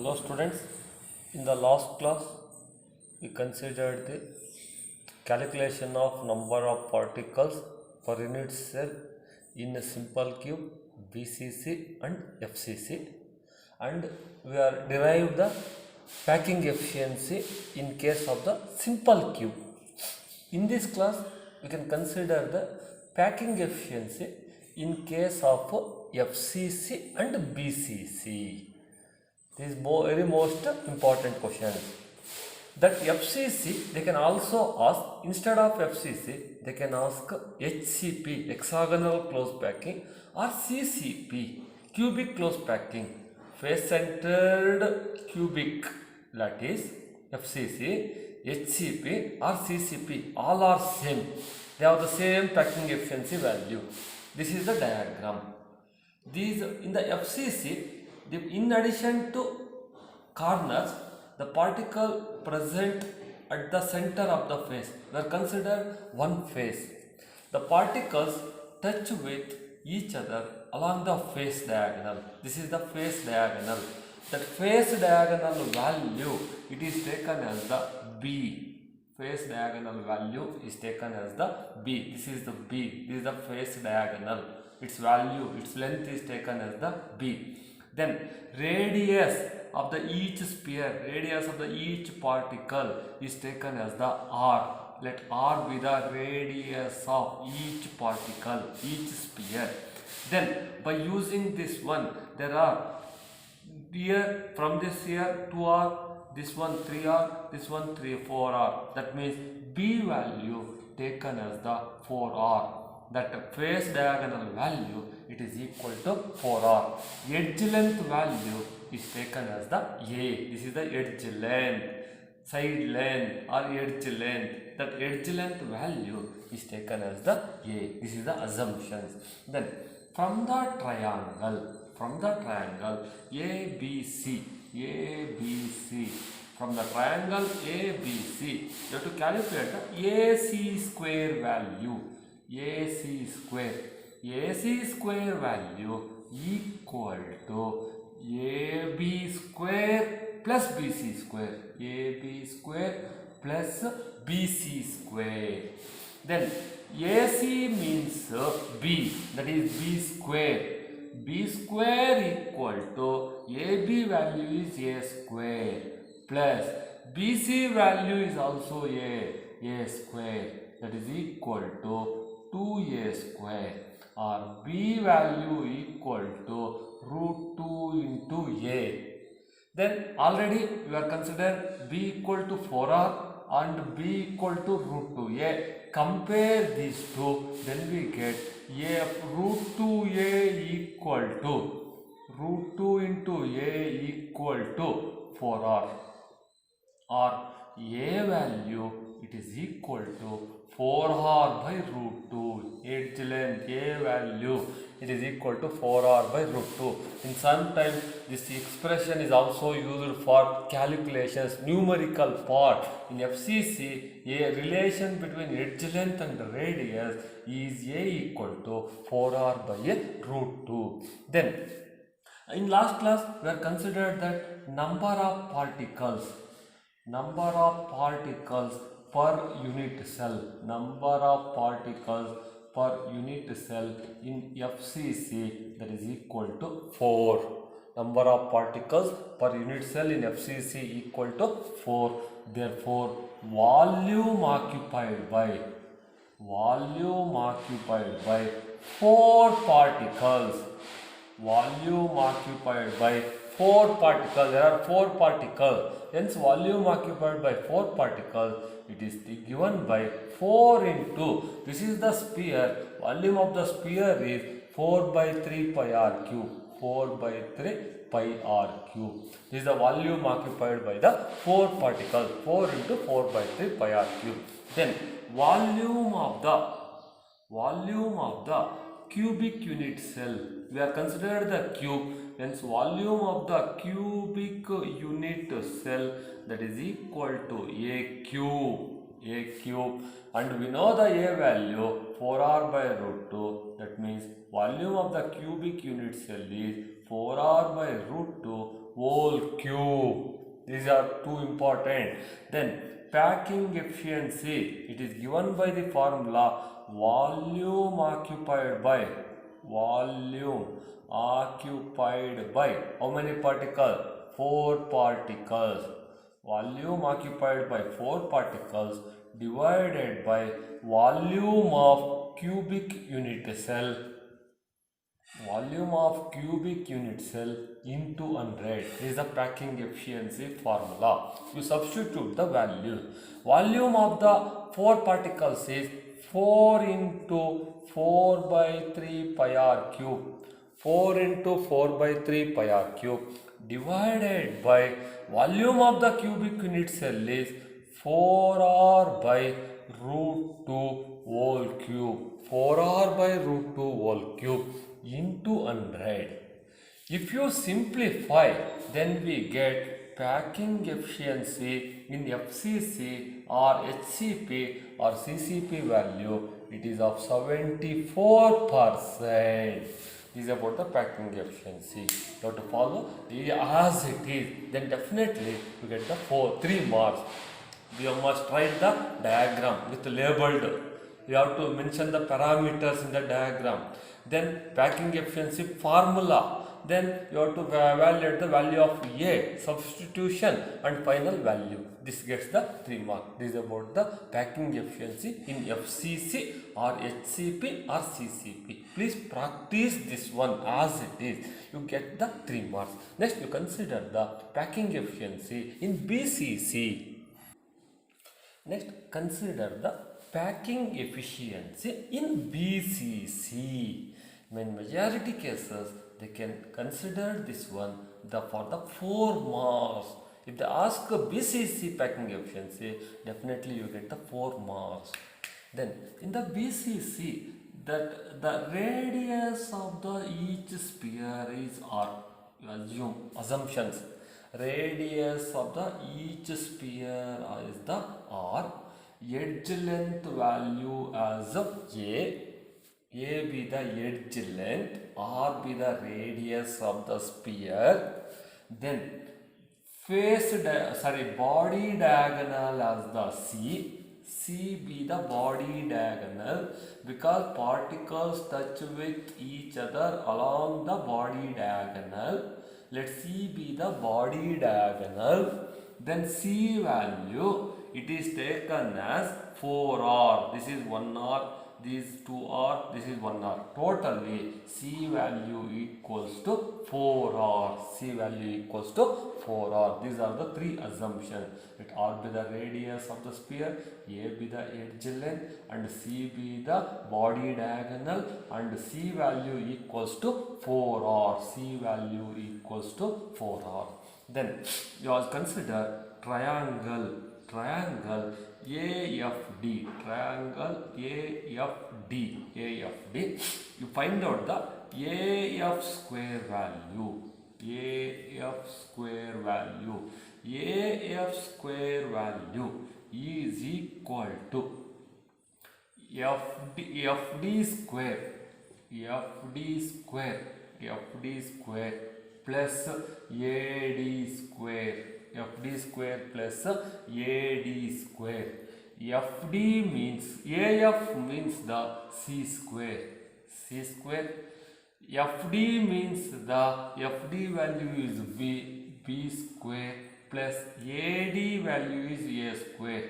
Hello students, in the last class we considered the calculation of number of particles per unit cell in a simple cube, BCC and FCC, and we are derived the packing efficiency in case of the simple cube. In this class we can consider the packing efficiency in case of FCC and BCC. This is very most important question. That FCC they can also ask, instead of FCC they can ask HCP, hexagonal close packing, or CCP, cubic close packing, face centered cubic, that is FCC, HCP or CCP, all are same. They have the same packing efficiency value. This is the diagram. These in the FCC, in addition to corners, the particle present at the center of the face were considered one face. The particles touch with each other along the face diagonal. This is the face diagonal. That face diagonal value, it is taken as the B. Face diagonal value is taken as the B. This is the B. This is the face diagonal. Its value, its length is taken as the B. Then radius of the each sphere, radius of the each particle is taken as the R. Let R be the radius of each particle, each sphere. Then by using this one, there are here from this here 2R, this one 3R, this one 4R. That means B value taken as the 4R. That face diagonal value, it is equal to 4R. Edge length value is taken as the A. This is the edge length, side length or edge length. That edge length value is taken as the A. This is the assumptions. Then from the triangle ABC, from the triangle ABC, you have to calculate the AC square value. AC square value equal to AB square plus BC square. AB square plus BC square. Then AC means B, that is B square. B square equal to AB value is A square plus BC value is also A square, that is equal to 2A square, or B value equal to root 2 into A. Then already we are considered B equal to 4R and B equal to root 2A. Compare these two, then we get A root 2A equal to root 2 into A equal to 4R, or A value it is equal to 4R by root 2. Edge length A value it is equal to 4R by root 2. In some time this expression is also used for calculations, numerical part. In FCC, a relation between edge length and radius is A equal to 4R by root 2. Then in last class we have considered that number of particles per unit cell, in FCC, that is equal to 4. Number of particles per unit cell in FCC equal to 4. Therefore, volume occupied by 4 particles. Volume occupied by 4 particles. There are 4 particles. Hence, volume occupied by 4 particles, it is given by 4 into, this is the sphere, volume of the sphere is 4 by 3 pi r cube. 4 by 3 pi r cube. This is the volume occupied by the 4 particles. 4 into 4 by 3 pi r cube. Then volume of the cubic unit cell. We are considered the cube. Hence volume of the cubic unit cell, that is equal to A cube, and we know the A value 4R by root 2. That means volume of the cubic unit cell is 4R by root 2 whole cube. These are two important. Then packing efficiency, it is given by the formula volume occupied by how many particles? 4 particles. Volume occupied by 4 particles divided by volume of cubic unit cell. Volume of cubic unit cell into 100 is the packing efficiency formula. You substitute the value. Volume of the 4 particles is 4 into 4 by 3 pi r cube. 4 into 4 by 3 pi r cube divided by volume of the cubic unit cell is 4r by root 2 whole cube. 4r by root 2 whole cube into 100. If you simplify, then we get packing efficiency in FCC or HCP or CCP value. It is of 74%. This is about the packing efficiency. You have to follow as it is. Then definitely you get the 3 marks. You must write the diagram with labeled. You have to mention the parameters in the diagram. Then packing efficiency formula. Then you have to evaluate the value of A, substitution and final value. This gets the 3 marks. This is about the packing efficiency in FCC or HCP or CCP. Please practice this one as it is. You get the 3 marks. Next you consider the packing efficiency in BCC. Next consider the packing efficiency in BCC. In majority cases they can consider this one for the 4 marks. If they ask BCC packing efficiency, definitely you get the 4 marks. Then in the BCC, that the radius of the each sphere is r. You assumptions. Radius of the each sphere is the r. Edge length value as A be the edge length, R be the radius of the sphere. Then body diagonal as the C be the body diagonal, because particles touch with each other along the body diagonal. Let C be the body diagonal. Then C value, it is taken as 4R. This is 1R. These 2R, this is 1R. Totally C value equals to 4R. C value equals to 4R. These are the 3 assumptions. Let R be the radius of the sphere, A be the edge length, and C be the body diagonal, and C value equals to 4R. C value equals to 4R. Then you also consider triangle AFD. You find out the AF square value. AF square value is equal to FD square plus AD square. FD square plus AD square. FD means AF means the C square. FD means the FD value is B square plus AD value is A square.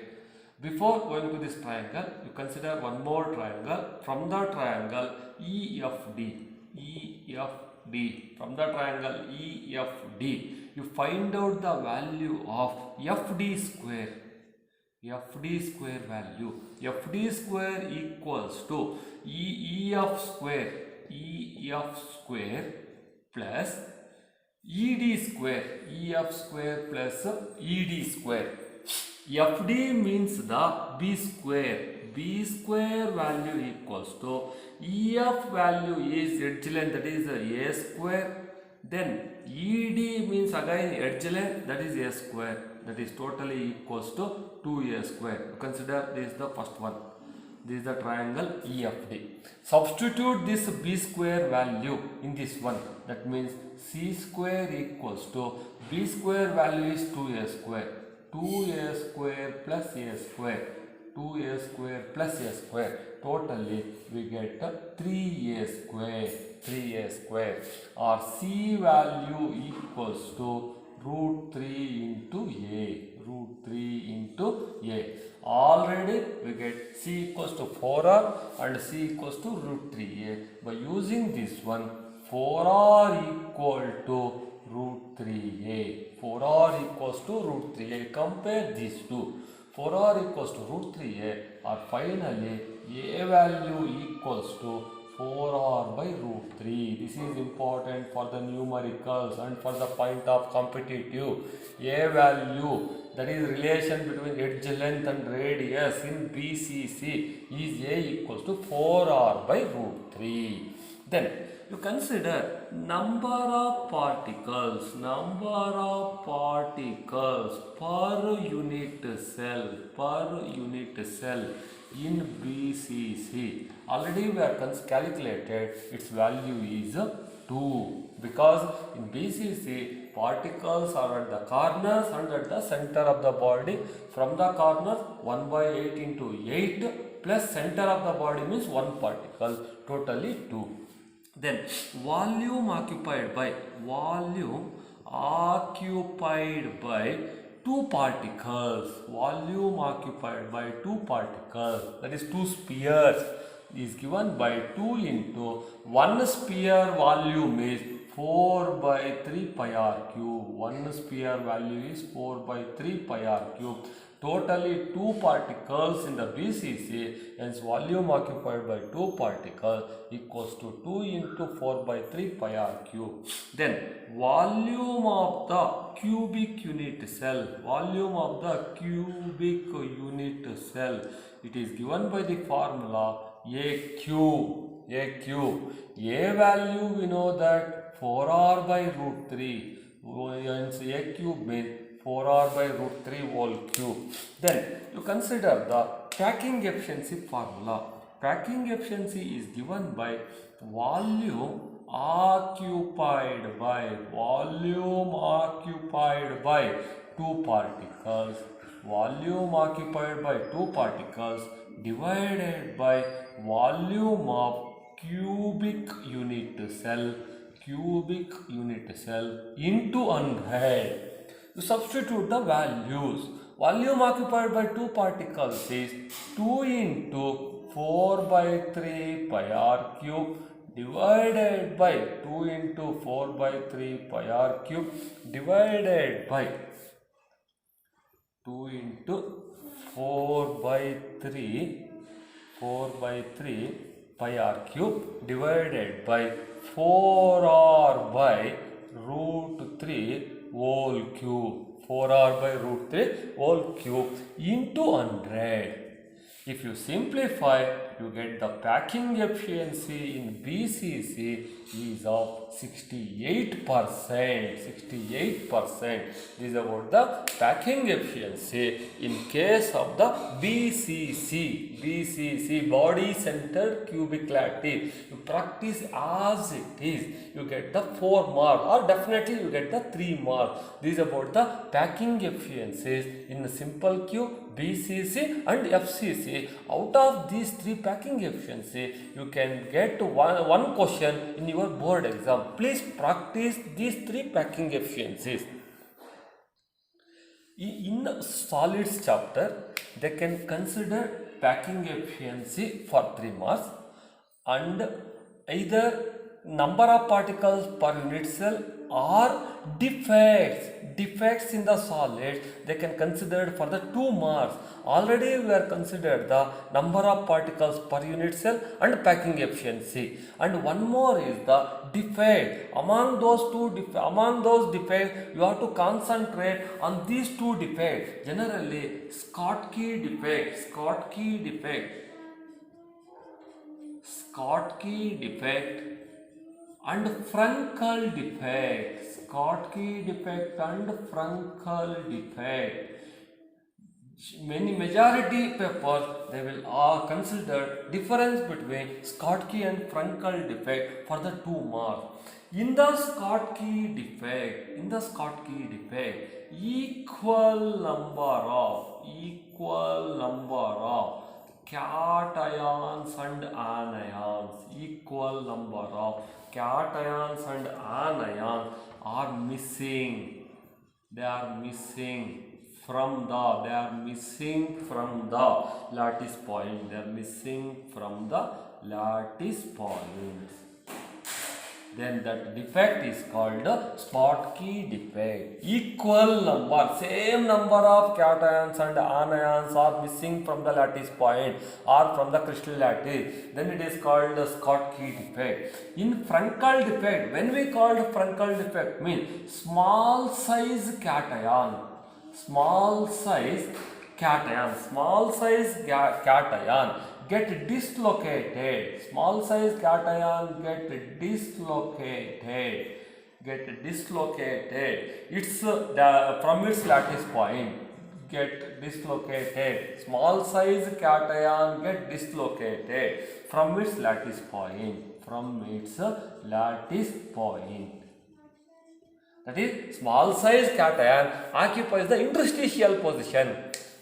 Before going to this triangle, you consider one more triangle. From the triangle EFD. From the triangle EFD, you find out the value of FD square. FD square equals to EF square plus ED square. EF square plus ED square. FD means the B square. B square value equals to EF value is edge length, that is A square. Then ED means again edge length, that is A square. That is totally equals to 2A square. Consider this is the first one. This is the triangle EFD. Substitute this B square value in this one. That means C square equals to B B square value is 2a square. 2a square plus a square. 2a square plus a square. Totally we get 3a square. 3a square. Or C value equals to root 3 into a. Root 3 into a. Already we get C equals to 4r and C equals to root 3a. By using this one, 4r equal to root 3a. 4r equals to root 3a. Compare these two. 4r equals to root 3a, or finally a value equals to 4r by root 3. This is important for the numericals and for the point of competitive. A value, that is relation between edge length and radius in BCC, is a equals to 4r by root 3. Then you consider number of particles per unit cell in BCC. Already we are calculated its value is 2, because in BCC particles are at the corners and at the center of the body. From the corner 1 by 8 into 8 plus center of the body means 1 particle, totally 2. Then volume occupied by 2 particles. Volume occupied by 2 particles, that is 2 spheres, is given by 2 into 1 sphere volume is 4 by 3 pi r cube. 1 sphere value is 4 by 3 pi r cube. Totally 2 particles in the BCC, hence volume occupied by 2 particles equals to 2 into 4 by 3 pi r cube. Then volume of the cubic unit cell, it is given by the formula A cube. A value we know that 4r by root 3, hence A cube means 4r by root 3 whole cube. Then you consider the packing efficiency formula. Packing efficiency is given by volume occupied by 2 particles. Volume occupied by 2 particles divided by volume of cubic unit cell into 100. You substitute the values. Volume occupied by 2 particles is 2 into 4 by 3 pi r cube divided by 2 into 4 by 3 pi r cube divided by 2 into 4 by 3 pi r cube divided by 4r by root 3 whole cube. 4r by root 3 whole cube into 100. If you simplify, you get the packing efficiency in BCC is of 68%. 68%. This is about the packing efficiency in case of the BCC, body centered cubic lattice. You practice as it is, you get the 4 mark, or definitely you get the 3 mark. This is about the packing efficiencies in simple cube, BCC and FCC. Out of these 3 packing efficiency, you can get one question in your board exam. Please practice these 3 packing efficiencies. In solids chapter, they can consider packing efficiency for 3 marks, and either number of particles per unit cell or defects in the solid, they can consider for the 2 marks. Already we are considered the number of particles per unit cell and packing efficiency, and one more is the defect. Among those defects, you have to concentrate on these 2 defects. Generally, Schottky defect and Frankel defect. Schottky defect and Frankel defect. Majority papers, they will consider difference between Schottky and Frankel defect for the 2 marks. In the Schottky defect, equal number of cations and anions, equal number of cations and anions are missing. They are missing from the lattice point. They are missing from the lattice point. Then that defect is called Schottky defect. Equal number, same number of cations and anions are missing from the lattice point or from the crystal lattice. Then it is called Schottky defect. In Frankel defect, when we called Frankel defect, means small size cation get dislocated. Small size cation get dislocated. It's from its lattice point get dislocated. Small size cation get dislocated from its lattice point. That is, small size cation occupies the interstitial position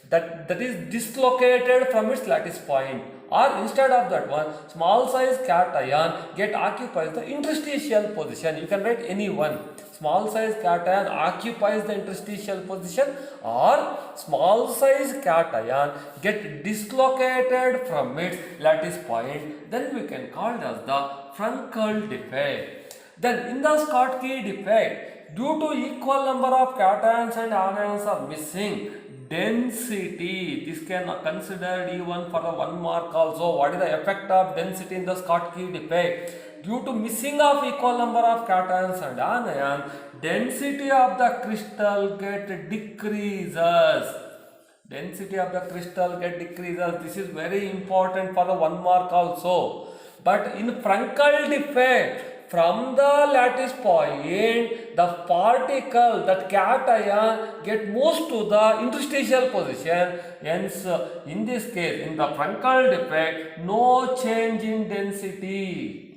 that is dislocated from its lattice point, or instead of that one, small size cation occupies the interstitial position. You can write any one. Small size cation occupies the interstitial position, or small size cation get dislocated from its lattice point. Then we can call it as the Frankel defect. Then in the Schottky defect, due to equal number of cations and anions are missing, density, this can considered even for the 1 mark also. What is the effect of density in the Schottky defect? Due to missing of equal number of cations and anions, density of the crystal get decreases. This is very important for the 1 mark also. But in Frankel defect, from the lattice point, the particle, that cation, get moves to the interstitial position. Hence, in this case, in the Frankel defect, no change in density.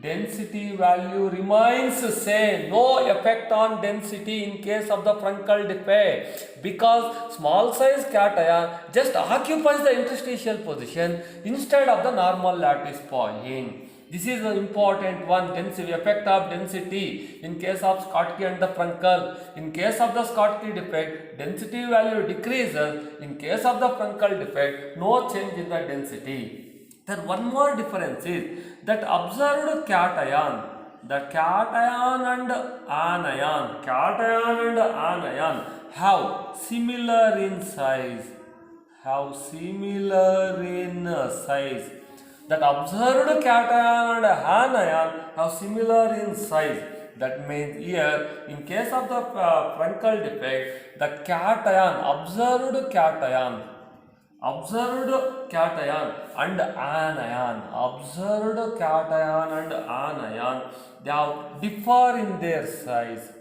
Density value remains same. No effect on density in case of the Frankel defect, because small size cation just occupies the interstitial position instead of the normal lattice point. This is an important one, density, effect of density in case of Schottky and the Frankel. In case of the Schottky defect, density value decreases. In case of the Frankel defect, no change in the density. Then one more difference is that observed cation, the cation and anion have similar in size. That observed cation and anion have similar in size. That means here, in case of the Frankel defect, the cation, observed cation and anion, they have differ in their size.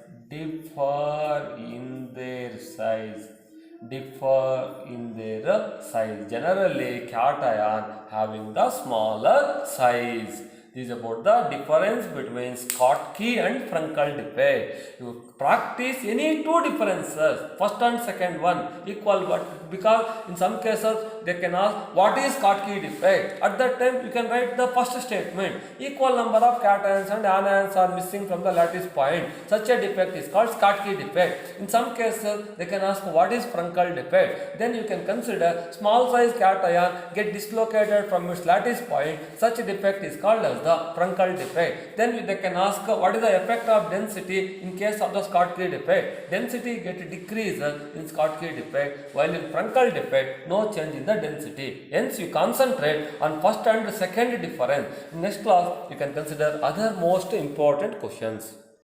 Generally, cation having the smaller size. This is about the difference between Schottky and Frankel defect. You practice any two differences, first and second one equal, but because in some cases they can ask what is Schottky defect. At that time you can write the first statement, equal number of cations and anions are missing from the lattice point. Such a defect is called Schottky defect. In some cases they can ask what is Frankel defect. Then you can consider small size cation get dislocated from its lattice point. Such a defect is called as the Frankel defect. Then they can ask what is the effect of density in case of the Schottky defect. Density get decreases in Schottky defect, while in Frankel defect no change in the density. Hence you concentrate on first and second difference. In next class you can consider other most important questions.